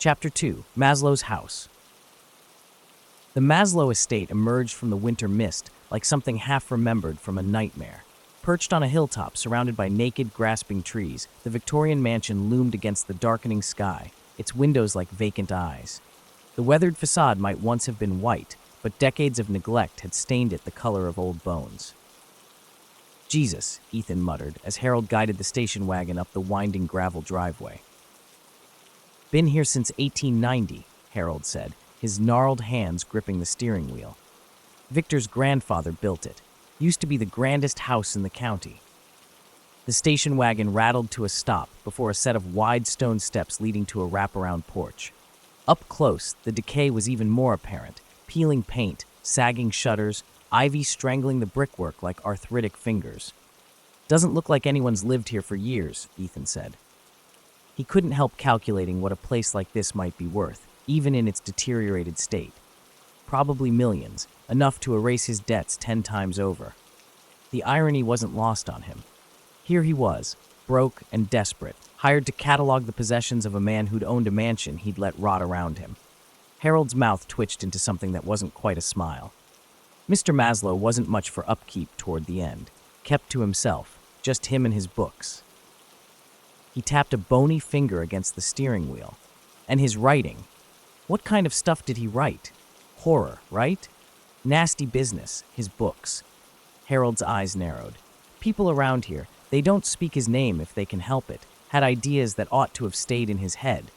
Chapter 2: Maslow's House. The Maslow estate emerged from the winter mist like something half-remembered from a nightmare. Perched on a hilltop surrounded by naked, grasping trees, the Victorian mansion loomed against the darkening sky, its windows like vacant eyes. The weathered facade might once have been white, but decades of neglect had stained it the color of old bones. "Jesus," Ethan muttered as Harold guided the station wagon up the winding gravel driveway. "Been here since 1890, Harold said, his gnarled hands gripping the steering wheel. "Victor's grandfather built it. Used to be the grandest house in the county." The station wagon rattled to a stop before a set of wide stone steps leading to a wraparound porch. Up close, the decay was even more apparent: peeling paint, sagging shutters, ivy strangling the brickwork like arthritic fingers. "Doesn't look like anyone's lived here for years," Ethan said. He couldn't help calculating what a place like this might be worth, even in its deteriorated state. Probably millions, enough to erase his debts 10 times over. The irony wasn't lost on him. Here he was, broke and desperate, hired to catalog the possessions of a man who'd owned a mansion he'd let rot around him. Harold's mouth twitched into something that wasn't quite a smile. Mr. Maslow wasn't much for upkeep toward the end, kept to himself, just him and his books. He tapped a bony finger against the steering wheel. And his writing. What kind of stuff did he write? Horror, right? Nasty business, his books. Harold's eyes narrowed. People around here, they don't speak his name if they can help it, had ideas that ought to have stayed in his head.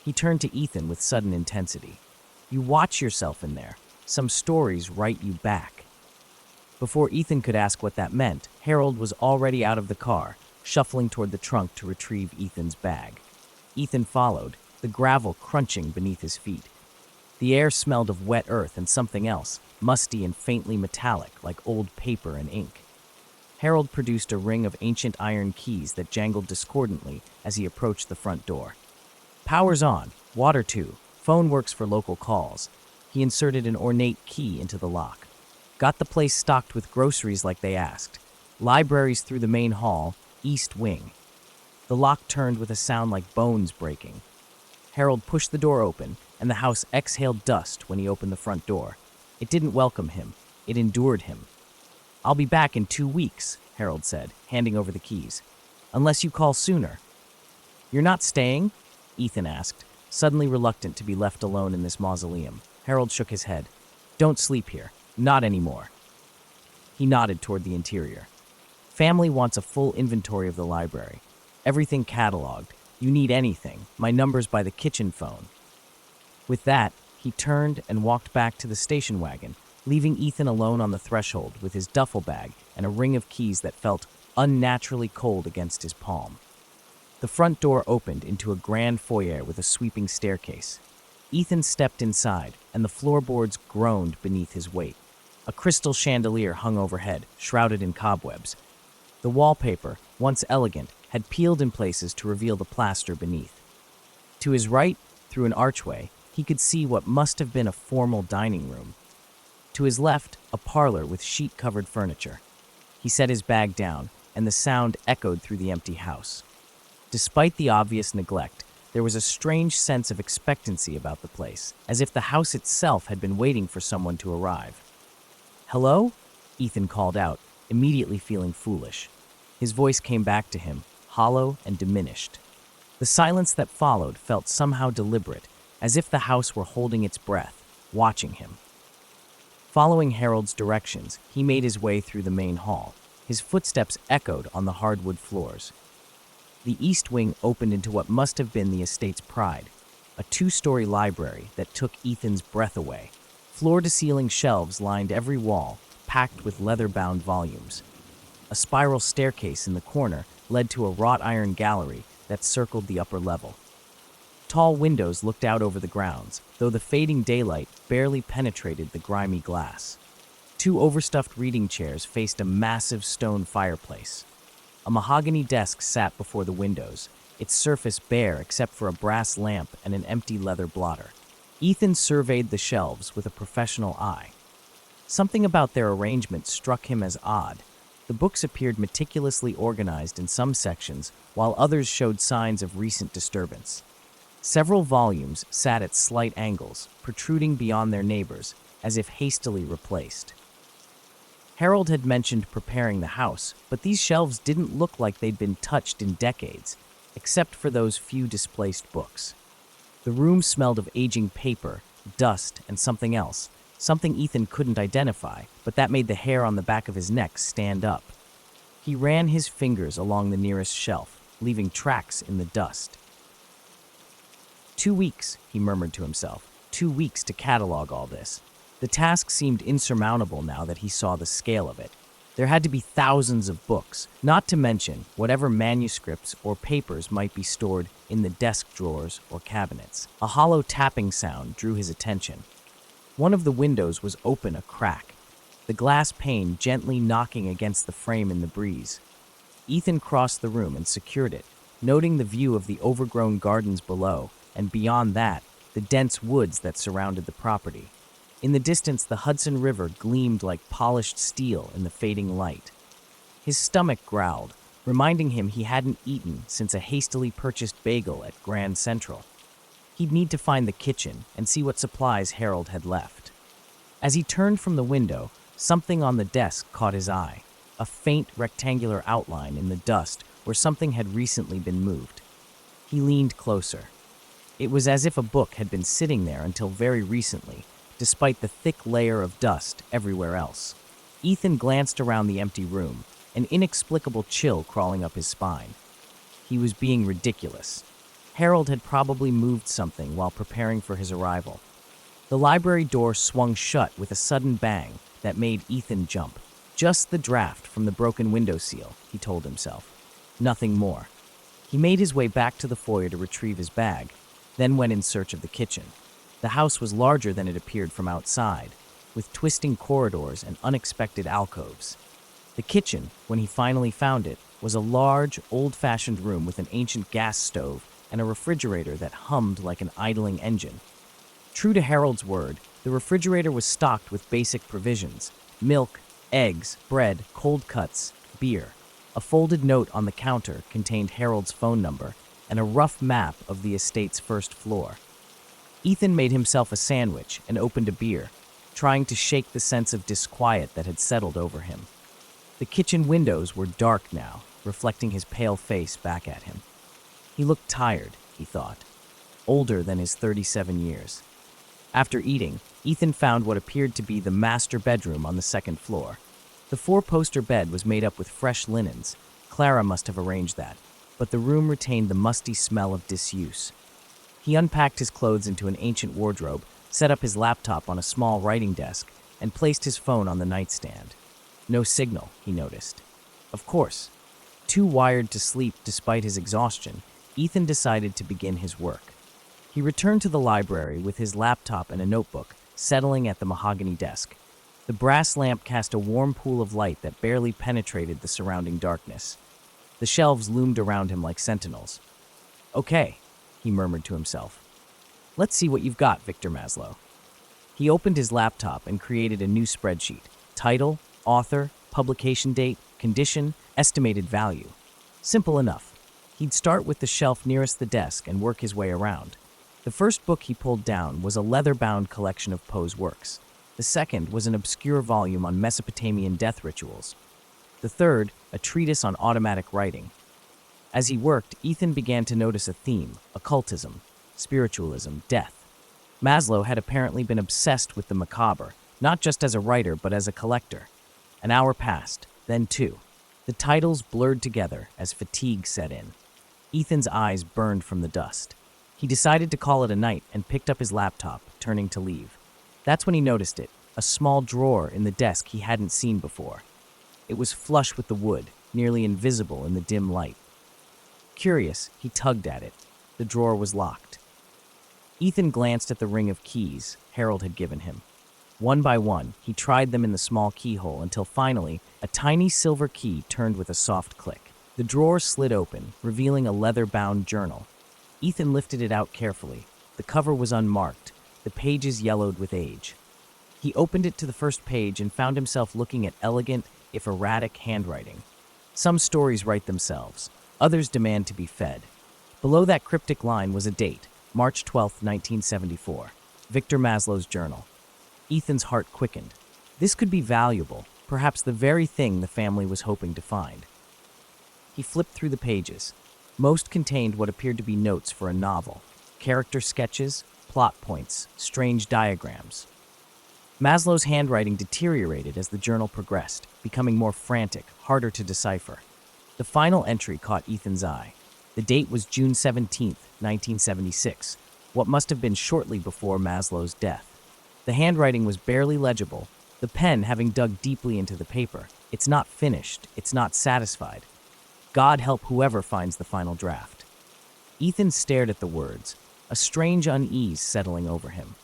He turned to Ethan with sudden intensity. "You watch yourself in there. Some stories write you back." Before Ethan could ask what that meant, Harold was already out of the car, shuffling toward the trunk to retrieve Ethan's bag. Ethan followed, the gravel crunching beneath his feet. The air smelled of wet earth and something else, musty and faintly metallic, like old paper and ink. Harold produced a ring of ancient iron keys that jangled discordantly as he approached the front door. "Power's on, water too, phone works for local calls." He inserted an ornate key into the lock. "Got the place stocked with groceries like they asked. Libraries through the main hall, east wing." The lock turned with a sound like bones breaking. Harold pushed the door open, and the house exhaled dust when he opened the front door. It didn't welcome him. It endured him. "I'll be back in 2 weeks, Harold said, handing over the keys. "Unless you call sooner." "You're not staying?" Ethan asked, suddenly reluctant to be left alone in this mausoleum. Harold shook his head. "Don't sleep here. Not anymore." He nodded toward the interior. "Family wants a full inventory of the library. Everything cataloged. You need anything. My number's by the kitchen phone." With that, he turned and walked back to the station wagon, leaving Ethan alone on the threshold with his duffel bag and a ring of keys that felt unnaturally cold against his palm. The front door opened into a grand foyer with a sweeping staircase. Ethan stepped inside, and the floorboards groaned beneath his weight. A crystal chandelier hung overhead, shrouded in cobwebs. The wallpaper, once elegant, had peeled in places to reveal the plaster beneath. To his right, through an archway, he could see what must have been a formal dining room. To his left, a parlor with sheet-covered furniture. He set his bag down, and the sound echoed through the empty house. Despite the obvious neglect, there was a strange sense of expectancy about the place, as if the house itself had been waiting for someone to arrive. "Hello?" Ethan called out, immediately feeling foolish. His voice came back to him, hollow and diminished. The silence that followed felt somehow deliberate, as if the house were holding its breath, watching him. Following Harold's directions, he made his way through the main hall. His footsteps echoed on the hardwood floors. The east wing opened into what must have been the estate's pride, a 2-story library that took Ethan's breath away. Floor-to-ceiling shelves lined every wall, packed with leather-bound volumes. A spiral staircase in the corner led to a wrought iron gallery that circled the upper level. Tall windows looked out over the grounds, though the fading daylight barely penetrated the grimy glass. 2 overstuffed reading chairs faced a massive stone fireplace. A mahogany desk sat before the windows, its surface bare except for a brass lamp and an empty leather blotter. Ethan surveyed the shelves with a professional eye. Something about their arrangement struck him as odd. The books appeared meticulously organized in some sections, while others showed signs of recent disturbance. Several volumes sat at slight angles, protruding beyond their neighbors, as if hastily replaced. Harold had mentioned preparing the house, but these shelves didn't look like they'd been touched in decades, except for those few displaced books. The room smelled of aging paper, dust, and something else, something Ethan couldn't identify, but that made the hair on the back of his neck stand up. He ran his fingers along the nearest shelf, leaving tracks in the dust. 2 weeks, he murmured to himself. 2 weeks to catalog all this. The task seemed insurmountable now that he saw the scale of it. There had to be thousands of books, not to mention whatever manuscripts or papers might be stored in the desk drawers or cabinets. A hollow tapping sound drew his attention. One of the windows was open a crack, the glass pane gently knocking against the frame in the breeze. Ethan crossed the room and secured it, noting the view of the overgrown gardens below, and beyond that, the dense woods that surrounded the property. In the distance, the Hudson River gleamed like polished steel in the fading light. His stomach growled, reminding him he hadn't eaten since a hastily purchased bagel at Grand Central. He'd need to find the kitchen and see what supplies Harold had left. As he turned from the window, something on the desk caught his eye, a faint rectangular outline in the dust where something had recently been moved. He leaned closer. It was as if a book had been sitting there until very recently, despite the thick layer of dust everywhere else. Ethan glanced around the empty room, an inexplicable chill crawling up his spine. He was being ridiculous. Harold had probably moved something while preparing for his arrival. The library door swung shut with a sudden bang that made Ethan jump. Just the draft from the broken windowsill, he told himself. Nothing more. He made his way back to the foyer to retrieve his bag, then went in search of the kitchen. The house was larger than it appeared from outside, with twisting corridors and unexpected alcoves. The kitchen, when he finally found it, was a large, old-fashioned room with an ancient gas stove and a refrigerator that hummed like an idling engine. True to Harold's word, the refrigerator was stocked with basic provisions: milk, eggs, bread, cold cuts, beer. A folded note on the counter contained Harold's phone number and a rough map of the estate's first floor. Ethan made himself a sandwich and opened a beer, trying to shake the sense of disquiet that had settled over him. The kitchen windows were dark now, reflecting his pale face back at him. He looked tired, he thought, older than his 37 years. After eating, Ethan found what appeared to be the master bedroom on the second floor. The four-poster bed was made up with fresh linens. Clara must have arranged that, but the room retained the musty smell of disuse. He unpacked his clothes into an ancient wardrobe, set up his laptop on a small writing desk, and placed his phone on the nightstand. No signal, he noticed. Of course. Too wired to sleep despite his exhaustion, Ethan decided to begin his work. He returned to the library with his laptop and a notebook, settling at the mahogany desk. The brass lamp cast a warm pool of light that barely penetrated the surrounding darkness. The shelves loomed around him like sentinels. "Okay," he murmured to himself. "Let's see what you've got, Victor Maslow." He opened his laptop and created a new spreadsheet. Title, author, publication date, condition, estimated value. Simple enough. He'd start with the shelf nearest the desk and work his way around. The first book he pulled down was a leather-bound collection of Poe's works. The second was an obscure volume on Mesopotamian death rituals. The third, a treatise on automatic writing. As he worked, Ethan began to notice a theme: occultism, spiritualism, death. Maslow had apparently been obsessed with the macabre, not just as a writer but as a collector. An hour passed, then two. The titles blurred together as fatigue set in. Ethan's eyes burned from the dust. He decided to call it a night and picked up his laptop, turning to leave. That's when he noticed it, a small drawer in the desk he hadn't seen before. It was flush with the wood, nearly invisible in the dim light. Curious, he tugged at it. The drawer was locked. Ethan glanced at the ring of keys Harold had given him. One by one, he tried them in the small keyhole until finally, a tiny silver key turned with a soft click. The drawer slid open, revealing a leather-bound journal. Ethan lifted it out carefully. The cover was unmarked, the pages yellowed with age. He opened it to the first page and found himself looking at elegant, if erratic, handwriting. Some stories write themselves. Others demand to be fed. Below that cryptic line was a date, March 12, 1974. Victor Maslow's journal. Ethan's heart quickened. This could be valuable, perhaps the very thing the family was hoping to find. He flipped through the pages. Most contained what appeared to be notes for a novel, character sketches, plot points, strange diagrams. Maslow's handwriting deteriorated as the journal progressed, becoming more frantic, harder to decipher. The final entry caught Ethan's eye. The date was June 17, 1976, what must have been shortly before Maslow's death. The handwriting was barely legible, the pen having dug deeply into the paper. It's not finished, it's not satisfied. God help whoever finds the final draft. Ethan stared at the words, a strange unease settling over him.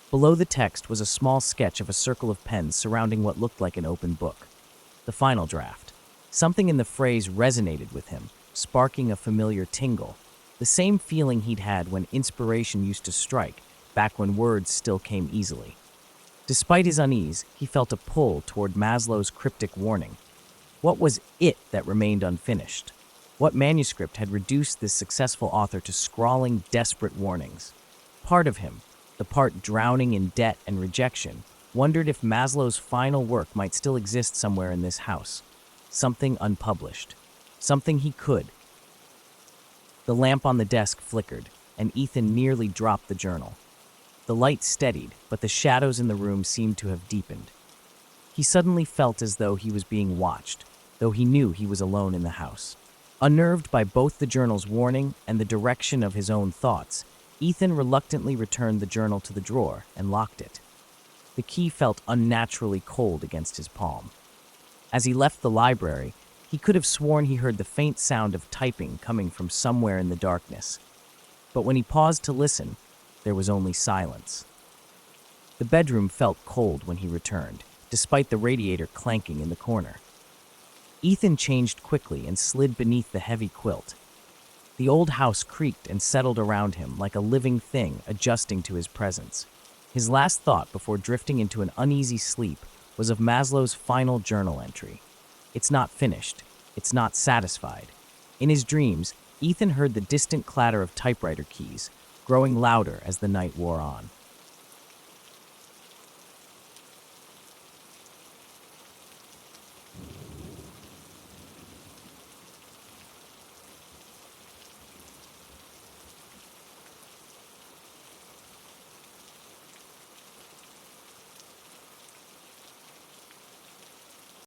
Below the text was a small sketch of a circle of pens surrounding what looked like an open book. The final draft. Something in the phrase resonated with him, sparking a familiar tingle, the same feeling he'd had when inspiration used to strike, back when words still came easily. Despite his unease, he felt a pull toward Maslow's cryptic warning. What was it that remained unfinished? What manuscript had reduced this successful author to scrawling, desperate warnings? Part of him, the part drowning in debt and rejection, wondered if Maslow's final work might still exist somewhere in this house. Something unpublished. Something he could. The lamp on the desk flickered, and Ethan nearly dropped the journal. The light steadied, but the shadows in the room seemed to have deepened. He suddenly felt as though he was being watched, though he knew he was alone in the house. Unnerved by both the journal's warning and the direction of his own thoughts, Ethan reluctantly returned the journal to the drawer and locked it. The key felt unnaturally cold against his palm. As he left the library, he could have sworn he heard the faint sound of typing coming from somewhere in the darkness. But when he paused to listen, there was only silence. The bedroom felt cold when he returned, despite the radiator clanking in the corner. Ethan changed quickly and slid beneath the heavy quilt. The old house creaked and settled around him like a living thing adjusting to his presence. His last thought before drifting into an uneasy sleep was of Maslow's final journal entry. It's not finished. It's not satisfied. In his dreams, Ethan heard the distant clatter of typewriter keys, growing louder as the night wore on.